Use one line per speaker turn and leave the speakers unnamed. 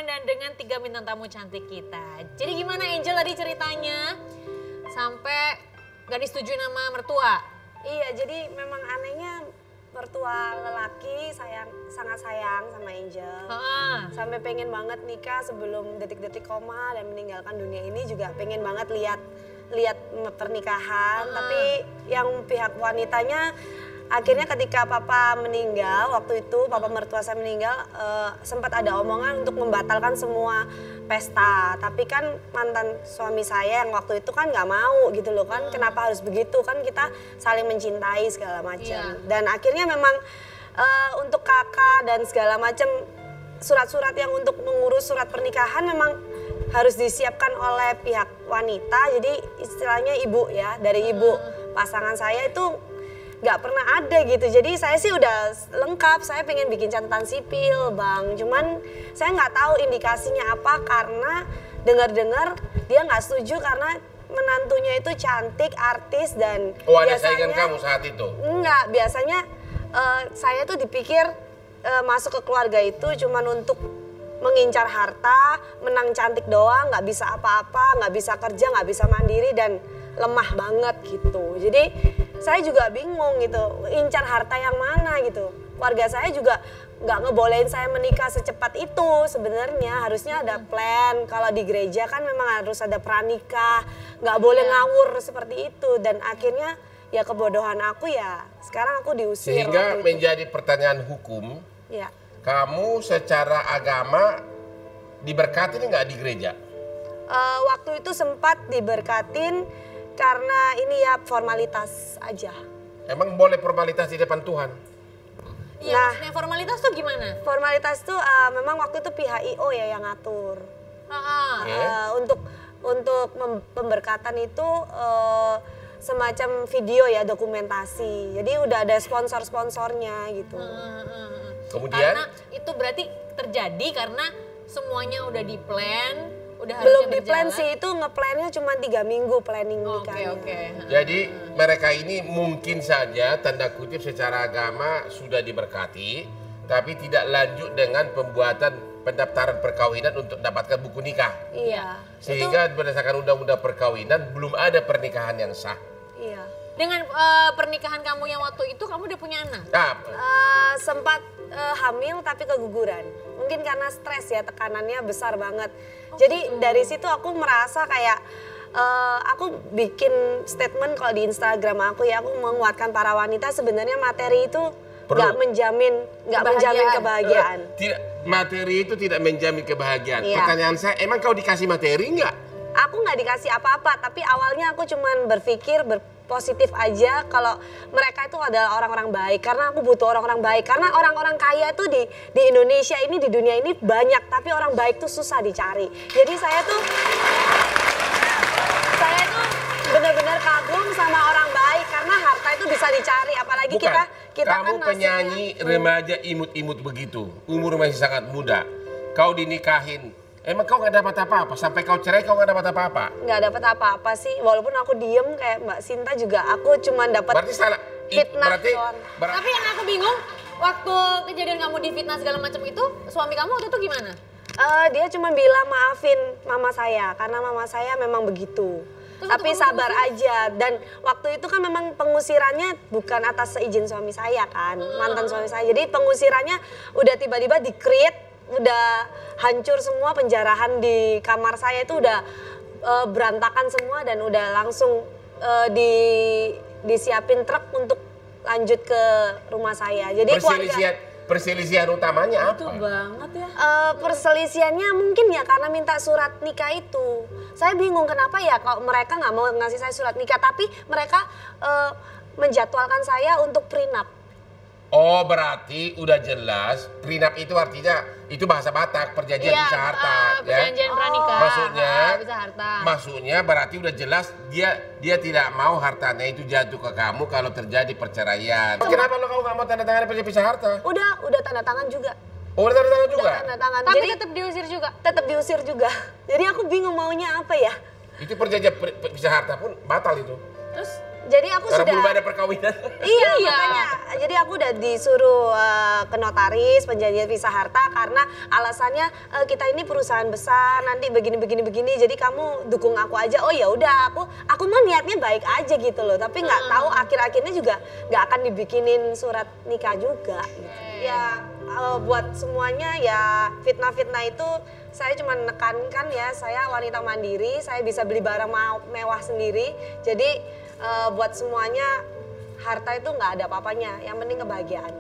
nemenin dan dengan 3 bintang tamu cantik kita. Jadi gimana Angel tadi ceritanya sampai gak disetujui nama mertua?
Iya, jadi memang anehnya mertua lelaki sangat sayang sama Angel. Sampai pengen banget nikah sebelum detik-detik koma dan meninggalkan dunia ini juga pengen banget lihat pernikahan. Tapi yang pihak wanitanya akhirnya ketika papa meninggal, waktu itu papa mertua saya meninggal, sempat ada omongan untuk membatalkan semua pesta. Tapi kan mantan suami saya yang waktu itu kan nggak mau gitu loh kan, kenapa harus begitu, kan kita saling mencintai segala macam. Dan akhirnya memang untuk kakak dan segala macam surat-surat yang untuk mengurus surat pernikahan memang harus disiapkan oleh pihak wanita. Jadi istilahnya ibu ya, dari ibu pasangan saya itu nggak pernah ada gitu. Jadi saya sih udah lengkap, saya pengen bikin catatan sipil Bang. Cuman saya nggak tahu indikasinya apa karena dengar-dengar dia nggak setuju karena menantunya itu cantik, artis dan
oh ada saingan kamu saat itu?
Enggak, biasanya saya tuh dipikir masuk ke keluarga itu cuman untuk mengincar harta, menang cantik doang, nggak bisa apa-apa, nggak bisa kerja, nggak bisa mandiri dan lemah banget gitu. Jadi saya juga bingung gitu, incar harta yang mana gitu. Keluarga saya juga nggak ngebolehin saya menikah secepat itu sebenarnya. Harusnya ada plan, kalau di gereja kan memang harus ada pranikah, nggak boleh ngawur seperti itu. Dan akhirnya ya kebodohan aku ya, sekarang aku diusir.
Sehingga menjadi pertanyaan hukum,
ya.
Kamu secara agama diberkatin nggak di gereja?
Waktu itu sempat diberkatin karena ini ya formalitas aja.
Emang boleh formalitas di depan Tuhan?
Iya,
Nah,
maksudnya formalitas tuh gimana?
Formalitas tuh memang waktu itu pihak IO ya yang ngatur. Untuk pemberkatan itu semacam video ya, dokumentasi. Jadi udah ada sponsor-sponsornya gitu.
Kemudian?
Karena itu berarti terjadi karena semuanya udah di plan, udah
Belum
harusnya
di plan
berjalan.
sih, itu ngeplannya cuma 3 minggu planning nikahnya.
Oke.
Jadi mereka ini mungkin saja tanda kutip secara agama sudah diberkati, tapi tidak lanjut dengan pembuatan pendaftaran perkawinan untuk dapatkan buku nikah.
Iya.
Sehingga berdasarkan undang-undang perkawinan belum ada pernikahan yang sah.
Iya.
Dengan pernikahan kamu yang waktu itu kamu udah punya anak?
Nah,
Sempat hamil tapi keguguran. Mungkin karena stres ya, tekanannya besar banget. Jadi dari situ aku merasa kayak aku bikin statement kalau di Instagram aku ya, aku menguatkan para wanita sebenarnya materi itu nggak menjamin kebahagiaan.
Tidak, materi itu tidak menjamin kebahagiaan.
Iya.
Pertanyaan saya, emang kau dikasih materi nggak?
Aku nggak dikasih apa-apa, tapi awalnya aku cuman berpikir positif aja kalau mereka itu adalah orang-orang baik, karena aku butuh orang-orang baik, karena orang-orang kaya itu di Indonesia ini, di dunia ini banyak, tapi orang baik tuh susah dicari. Jadi saya tuh benar-benar kagum sama orang baik karena harta itu bisa dicari, apalagi
Bukan.
kita
Kamu
kan
penyanyi remaja imut-imut begitu, umur masih sangat muda. Kau dinikahin, emang kau nggak dapat apa-apa? Sampai kau cerai kau nggak dapat apa-apa?
nggak dapat apa-apa sih, walaupun aku diem kayak Mbak Sinta juga, aku cuman dapat
Berarti salah.
fitnah doang.
Tapi yang aku bingung, waktu kejadian kamu difitnah segala macam itu, suami kamu waktu itu gimana?
Dia cuma bilang maafin mama saya karena mama saya memang begitu.
Terus
Tapi
waktu kamu
sabar aja, dan waktu itu kan memang pengusirannya bukan atas seizin suami saya kan, mantan suami saya. Jadi pengusirannya udah tiba-tiba di-create, udah hancur semua, penjarahan di kamar saya itu udah berantakan semua dan udah langsung disiapin truk untuk lanjut ke rumah saya. Jadi
perselisihan utamanya apa?
Itu banget ya.
Perselisihannya mungkin ya karena minta surat nikah itu. Saya bingung kenapa ya kalau mereka nggak mau ngasih saya surat nikah, tapi mereka menjadwalkan saya untuk prenup.
Oh, berarti udah jelas prenup itu artinya itu bahasa Batak, perjanjian bisa harta,
perjanjian pranikah. Bisa harta.
Maksudnya berarti udah jelas dia tidak mau hartanya itu jatuh ke kamu kalau terjadi perceraian. Kenapa lo kamu nggak mau tanda tangan perjanjian bisa harta?
Udah tanda tangan juga.
Oh, udah tanda tangan juga?
Udah tanda tangan.
Tapi
Jadi
tetap diusir juga.
tetap diusir juga. Jadi aku bingung maunya apa ya.
Itu perjanjian bisa harta pun batal itu.
Terus
Jadi aku
Karena
sudah
belum ada perkawinan.
Iya, makanya. Jadi aku udah disuruh ke notaris penjanjian pisah harta karena alasannya kita ini perusahaan besar, nanti begini. Jadi kamu dukung aku aja. Oh ya udah, aku mah niatnya baik aja gitu loh. Tapi nggak tahu akhir-akhirnya juga nggak akan dibikinin surat nikah juga. Gitu. Ya buat semuanya ya fitnah-fitnah itu saya cuma menekankan ya, saya wanita mandiri, saya bisa beli barang mewah sendiri. Jadi buat semuanya harta itu nggak ada apa-apanya, yang penting kebahagiaan.